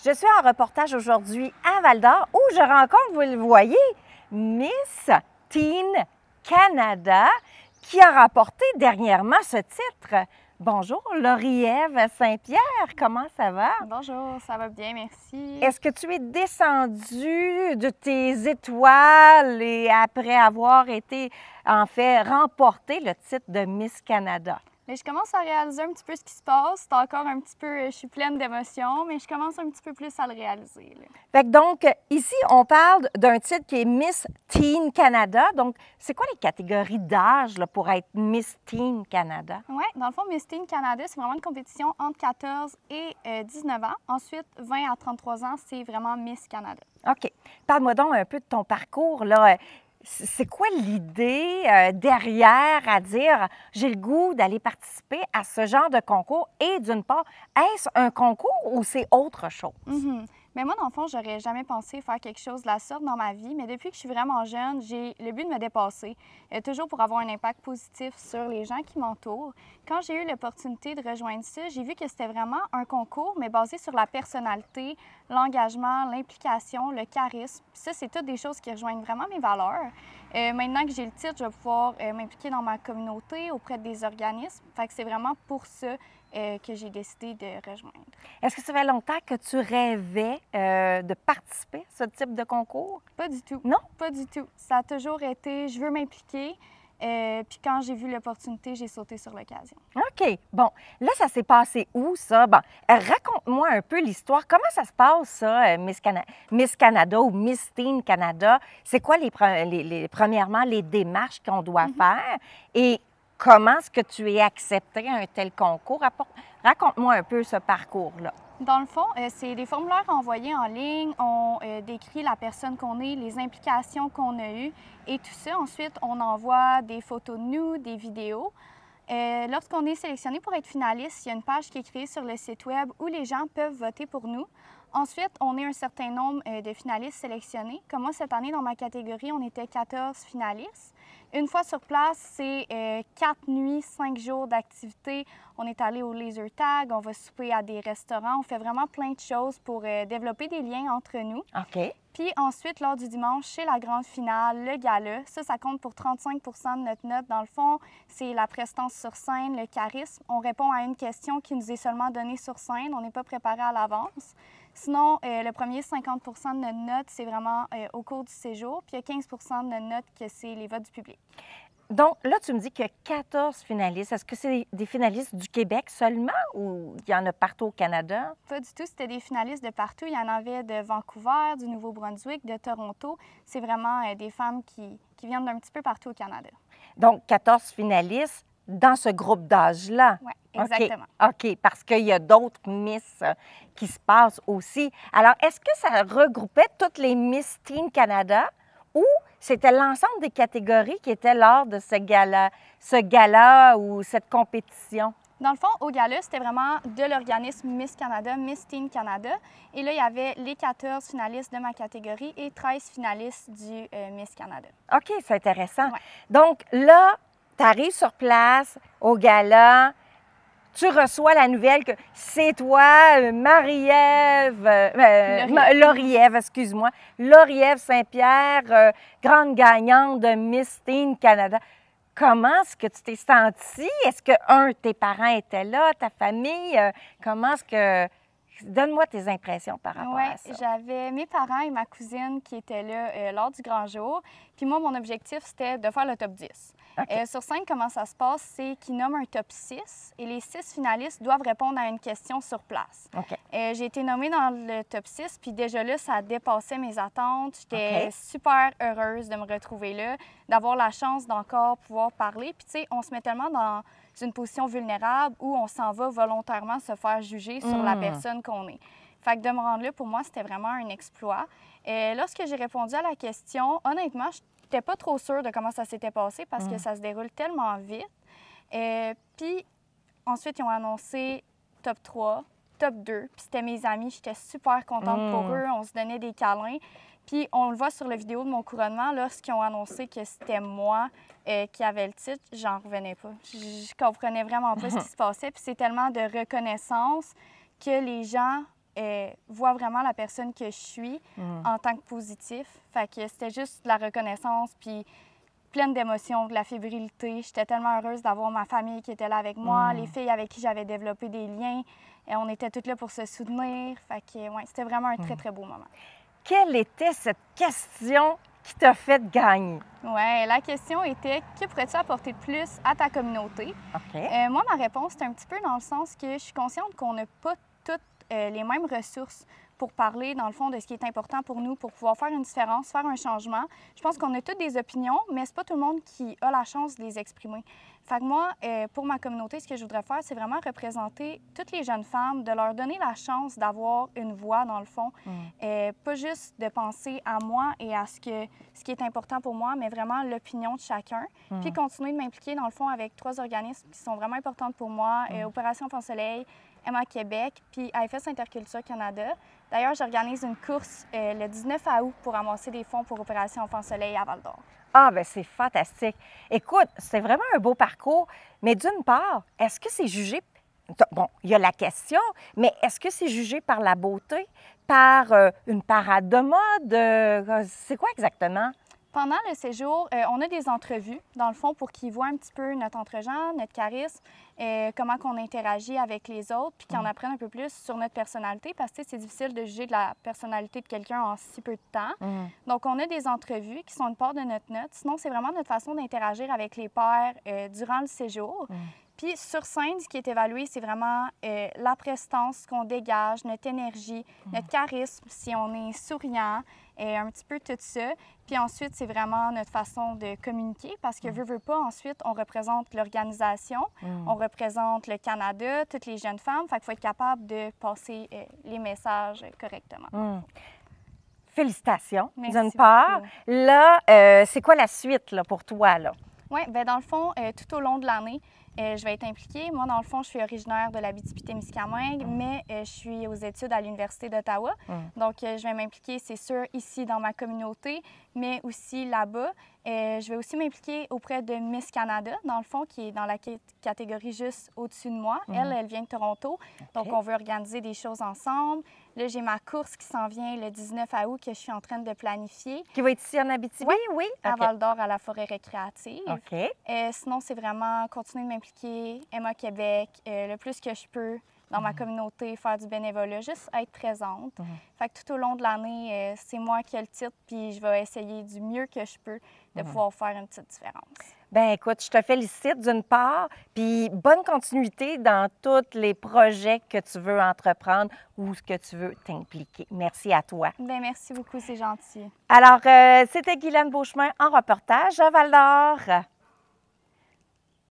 Je suis en reportage aujourd'hui à Val-d'Or où je rencontre, vous le voyez, Miss Teen Canada qui a remporté dernièrement ce titre. Bonjour, Lauriève Saint-Pierre, comment ça va? Bonjour, ça va bien, merci. Est-ce que tu es descendue de tes étoiles et après avoir été, en fait, remporté le titre de Miss Canada? Mais je commence à réaliser un petit peu ce qui se passe. C'est encore un petit peu, je suis pleine d'émotions, mais je commence un petit peu plus à le réaliser. Là. Fait que donc, ici, on parle d'un titre qui est Miss Teen Canada. Donc, c'est quoi les catégories d'âge là, pour être Miss Teen Canada? Oui, dans le fond, Miss Teen Canada, c'est vraiment une compétition entre 14 et 19 ans. Ensuite, 20 à 33 ans, c'est vraiment Miss Canada. OK. Parle-moi donc un peu de ton parcours, là. C'est quoi l'idée derrière à dire j'ai le goût d'aller participer à ce genre de concours et d'une part, est-ce un concours ou c'est autre chose? Mais moi, dans le fond, j'aurais jamais pensé faire quelque chose de la sorte dans ma vie, mais depuis que je suis vraiment jeune, j'ai le but de me dépasser, toujours pour avoir un impact positif sur les gens qui m'entourent. Quand j'ai eu l'opportunité de rejoindre ça, j'ai vu que c'était vraiment un concours, mais basé sur la personnalité, l'engagement, l'implication, le charisme. Ça, c'est toutes des choses qui rejoignent vraiment mes valeurs. Maintenant que j'ai le titre, je vais pouvoir m'impliquer dans ma communauté, auprès des organismes. Fait que c'est vraiment pour ça que j'ai décidé de rejoindre. Est-ce que ça fait longtemps que tu rêvais de participer à ce type de concours? Pas du tout. Non? Pas du tout. Ça a toujours été, je veux m'impliquer. Puis quand j'ai vu l'opportunité, j'ai sauté sur l'occasion. OK. Bon, là, ça s'est passé où, ça? Bon, raconte-moi un peu l'histoire. Comment ça se passe, ça, Miss Canada ou Miss Teen Canada? C'est quoi, premièrement, les démarches qu'on doit faire? Et comment est-ce que tu es accepté à un tel concours? Raconte-moi un peu ce parcours-là. Dans le fond, c'est des formulaires envoyés en ligne. On décrit la personne qu'on est, les implications qu'on a eues et tout ça. Ensuite, on envoie des photos de nous, des vidéos. Lorsqu'on est sélectionné pour être finaliste, il y a une page qui est créée sur le site web où les gens peuvent voter pour nous. Ensuite, on est un certain nombre de finalistes sélectionnés. Comme moi, cette année, dans ma catégorie, on était 14 finalistes. Une fois sur place, c'est 4 nuits, 5 jours d'activité. On est allé au laser tag, on va souper à des restaurants. On fait vraiment plein de choses pour développer des liens entre nous. OK. Puis ensuite, lors du dimanche, c'est la grande finale, le gala. Ça compte pour 35 de notre note. Dans le fond, c'est la prestance sur scène, le charisme. On répond à une question qui nous est seulement donnée sur scène. On n'est pas préparé à l'avance. Sinon, le premier 50 de notre note, c'est vraiment au cours du séjour. Puis il y a 15 de notre note que c'est les votes du public. Donc, là, tu me dis qu'il y a 14 finalistes. Est-ce que c'est des finalistes du Québec seulement ou il y en a partout au Canada? Pas du tout. C'était des finalistes de partout. Il y en avait de Vancouver, du Nouveau-Brunswick, de Toronto. C'est vraiment des femmes qui viennent d'un petit peu partout au Canada. Donc, 14 finalistes dans ce groupe d'âge-là? Oui, exactement. OK, parce qu'il y a d'autres Miss qui se passent aussi. Alors, est-ce que ça regroupait toutes les Miss Teen Canada ou c'était l'ensemble des catégories qui étaient lors de ce gala ou cette compétition? Dans le fond, au gala, c'était vraiment de l'organisme Miss Canada, Miss Teen Canada. Et là, il y avait les 14 finalistes de ma catégorie et 13 finalistes du Miss Canada. OK, c'est intéressant. Ouais. Donc là, tu arrives sur place au gala, tu reçois la nouvelle que c'est toi, Lauriève, excuse-moi, Lauriève Saint-Pierre, grande gagnante de Miss Teen Canada. Comment est-ce que tu t'es sentie? Est-ce que, tes parents étaient là, ta famille? Comment est-ce que... Donne-moi tes impressions par rapport à ça. Oui, j'avais mes parents et ma cousine qui étaient là lors du grand jour. Puis moi, mon objectif, c'était de faire le top 10. Okay. Sur scène, comment ça se passe? C'est qu'ils nomment un top 6 et les 6 finalistes doivent répondre à une question sur place. Okay. J'ai été nommée dans le top 6, puis déjà là, ça dépassait mes attentes. J'étais super heureuse de me retrouver là, d'avoir la chance d'encore pouvoir parler. Puis tu sais, on se met tellement dans une position vulnérable où on s'en va volontairement se faire juger sur la personne qu'on est. Fait que de me rendre là, pour moi, c'était vraiment un exploit. Lorsque j'ai répondu à la question, honnêtement, je n'étais pas trop sûre de comment ça s'était passé parce que ça se déroule tellement vite. Puis ensuite, ils ont annoncé top 3, top 2. Puis c'était mes amis, j'étais super contente pour eux. On se donnait des câlins. Puis on le voit sur la vidéo de mon couronnement, lorsqu'ils ont annoncé que c'était moi qui avait le titre, j'en revenais pas. Je comprenais vraiment pas ce qui se passait. Puis c'est tellement de reconnaissance que les gens voient vraiment la personne que je suis en tant que positif. Fait que c'était juste de la reconnaissance, puis pleine d'émotions, de la fébrilité. J'étais tellement heureuse d'avoir ma famille qui était là avec moi, les filles avec qui j'avais développé des liens. Et on était toutes là pour se soutenir. Fait que, ouais, c'était vraiment un très, très beau moment. Quelle était cette question qui t'a fait gagner? Oui, la question était « Que pourrais-tu apporter de plus à ta communauté? » OK. Moi, ma réponse, c'est un petit peu dans le sens que je suis consciente qu'on n'a pas toutes les mêmes ressources pour parler, dans le fond, de ce qui est important pour nous, pour pouvoir faire une différence, faire un changement. Je pense qu'on a toutes des opinions, mais c'est pas tout le monde qui a la chance de les exprimer. Fait que moi, pour ma communauté, ce que je voudrais faire, c'est vraiment représenter toutes les jeunes femmes, de leur donner la chance d'avoir une voix, dans le fond. Pas juste de penser à moi et à ce qui est important pour moi, mais vraiment l'opinion de chacun. Puis continuer de m'impliquer, dans le fond, avec 3 organismes qui sont vraiment importants pour moi, Opération Enfant Soleil, Emma Québec, puis AFS Interculture Canada. D'ailleurs, j'organise une course le 19 août pour amasser des fonds pour Opération Enfant Soleil à Val-d'Or. Ah, bien, c'est fantastique. Écoute, c'est vraiment un beau parcours, mais d'une part, est-ce que c'est jugé... Bon, il y a la question, mais est-ce que c'est jugé par la beauté, par une parade de mode? C'est quoi exactement? Pendant le séjour, on a des entrevues, dans le fond, pour qu'ils voient un petit peu notre entre-genre, notre charisme, comment on interagit avec les autres, puis qu'ils en apprennent un peu plus sur notre personnalité, parce que c'est difficile de juger de la personnalité de quelqu'un en si peu de temps. Donc, on a des entrevues qui sont une part de notre note. Sinon, c'est vraiment notre façon d'interagir avec les pairs durant le séjour. Puis sur scène, ce qui est évalué, c'est vraiment la prestance qu'on dégage, notre énergie, notre charisme, si on est souriant, un petit peu tout ça. Puis ensuite, c'est vraiment notre façon de communiquer parce que, veut pas, ensuite, on représente l'organisation, on représente le Canada, toutes les jeunes femmes. Fait qu'il faut être capable de passer les messages correctement. Félicitations, Merci d'une part. beaucoup. Là, c'est quoi la suite là, pour toi, là? Oui, bien dans le fond, tout au long de l'année, je vais être impliquée. Moi, dans le fond, je suis originaire de l'Abitibi-Témiscamingue, mais je suis aux études à l'Université d'Ottawa. Donc, je vais m'impliquer, c'est sûr, ici dans ma communauté, mais aussi là-bas. Je vais aussi m'impliquer auprès de Miss Canada, dans le fond, qui est dans la catégorie juste au-dessus de moi. Elle vient de Toronto. Donc, on veut organiser des choses ensemble. Là, j'ai ma course qui s'en vient le 19 août que je suis en train de planifier. Qui va être ici en Abitibi? Oui. À Val-d'Or, à la forêt récréative. OK. Sinon, c'est vraiment continuer de m'impliquer, Emma Québec, le plus que je peux dans ma communauté, faire du bénévolat, juste être présente. Fait que tout au long de l'année, c'est moi qui ai le titre, puis je vais essayer du mieux que je peux de pouvoir faire une petite différence. Bien, écoute, je te félicite d'une part, puis bonne continuité dans tous les projets que tu veux entreprendre ou ce que tu veux t'impliquer. Merci à toi. Bien, merci beaucoup, c'est gentil. Alors, c'était Guylaine Beauchemin en reportage à Val-d'Or.